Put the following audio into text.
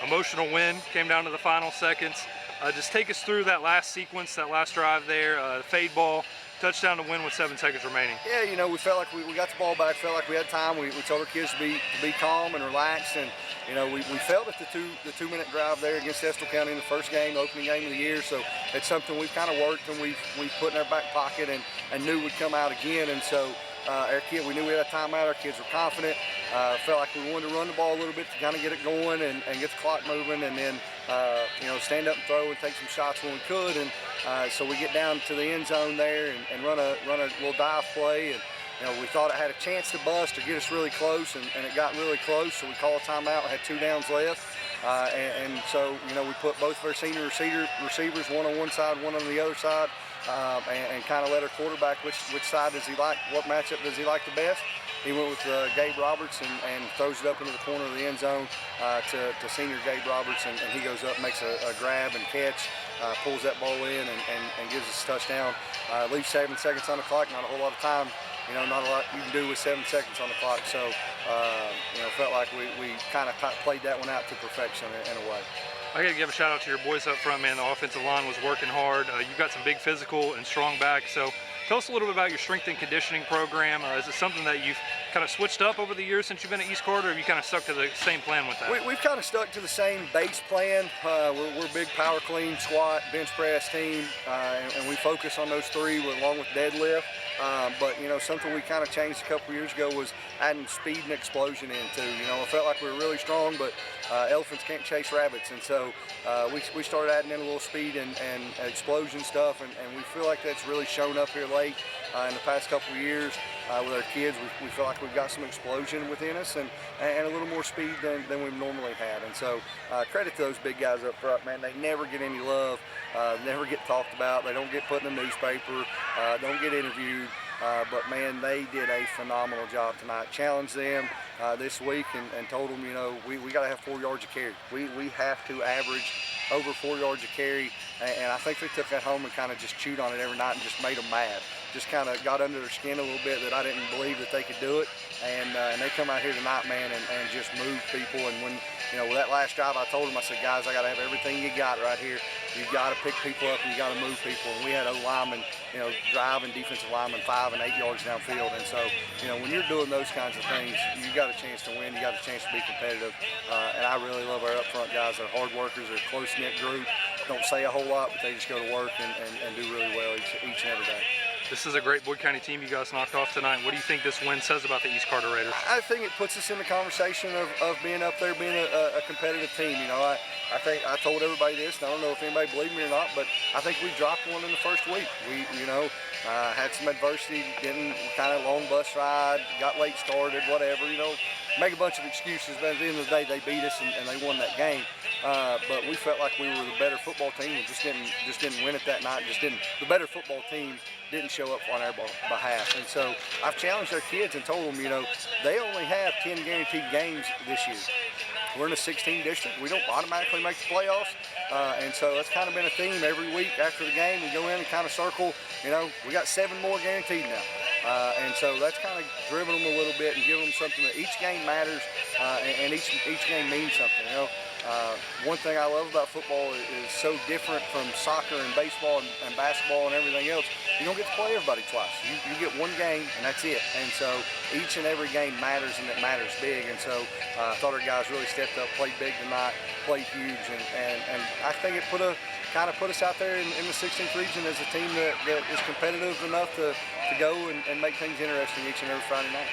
emotional win, came down to the final seconds. Just take us through that last sequence, that last drive there, fade ball, touchdown to win with 7 seconds remaining. Yeah, you know, we felt like we got the ball back, felt like we had time. We told our kids to be calm and relaxed, and you know, we felt that the 2-minute drive there against Estill County in the first game, opening game of the year. So it's something we've kind of worked and we've put in our back pocket and knew would come out again. And so we knew we had a timeout. Our kids were confident. Felt like we wanted to run the ball a little bit to kind of get it going and get the clock moving, and then you know, stand up and throw and take some shots when we could. And so we get down to the end zone there and run a little dive play, and you know, we thought it had a chance to bust or get us really close, and it got really close. So we called a timeout. We had 2 downs left, and so you know, we put both of our senior receivers, one on one side, one on the other side, and kind of let our quarterback which side does he like, what matchup does he like the best. He went with Gabe Roberts and throws it up into the corner of the end zone to senior Gabe Roberts, and he goes up, makes a grab and catch, pulls that ball in and gives us a touchdown. Leaves 7 seconds on the clock, not a whole lot of time. You know, not a lot you can do with 7 seconds on the clock. So, you know, felt like we kind of played that one out to perfection in a way. I got to give a shout out to your boys up front, man. The offensive line was working hard. You've got some big physical and strong backs. So tell us a little bit about your strength and conditioning program. Is it something that you've kind of switched up over the years since you've been at East Carter, or have you kind of stuck to the same plan with that? We've kind of stuck to the same base plan. We're a big power clean, squat, bench press team, and we focus on those 3 along with deadlift. But you know, something we kind of changed a couple years ago was adding speed and explosion into. You know, I felt like we were really strong, but elephants can't chase rabbits, and so we started adding in a little speed and explosion stuff, and we feel like that's really shown up here late in the past couple of years with our kids. We feel like we've got some explosion within us and a little more speed than we've normally had, and so credit to those big guys up front, man. They never get any love, never get talked about, they don't get put in the newspaper, don't get interviewed. But man, they did a phenomenal job tonight. Challenged them this week and told them, you know, we got to have 4 yards of carry. We have to average over 4 yards of carry, and I think they took that home and kind of just chewed on it every night and just made them mad. Just kind of got under their skin a little bit that I didn't believe that they could do it, and they come out here tonight, man, and just move people. And when, you know, with that last drive, I told them, I said, guys, I got to have everything you got right here. You've got to pick people up and you got to move people. And we had linemen, you know, driving defensive linemen 5 and 8 yards downfield. And so, you know, when you're doing those kinds of things, you got a chance to win. You got a chance to be competitive. And I really love our up front guys. They're hard workers. They're a close-knit group. Don't say a whole lot, but they just go to work and do really well each and every day. This is a great Boyd County team you guys knocked off tonight. What do you think this win says about the East Carter Raiders? I think it puts us in the conversation of being up there, being a competitive team. You know, I think I told everybody this, and I don't know if anybody believed me or not, but I think we dropped one in the first week. We, you know, had some adversity, didn't kind of long bus ride, got late started, whatever, you know, make a bunch of excuses, but at the end of the day, they beat us and they won that game. But we felt like we were the better football team. We just didn't win it that night. The better football team didn't show up on our behalf. And so I've challenged our kids and told them, you know, they only have 10 guaranteed games this year. We're in a 16 district. We don't automatically make the playoffs. And so that's kind of been a theme every week after the game. We go in and kind of circle, you know, we got 7 more guaranteed now. And so that's kind of driven them a little bit and given them something that each game matters and each game means something, you know. One thing I love about football is so different from soccer and baseball and basketball and everything else. You don't get to play everybody twice. You get one game and that's it. And so each and every game matters, and it matters big. And so I thought our guys really stepped up, played big tonight, played huge, and I think it kind of put us out there in the 16th region as a team that is competitive enough to go and make things interesting each and every Friday night.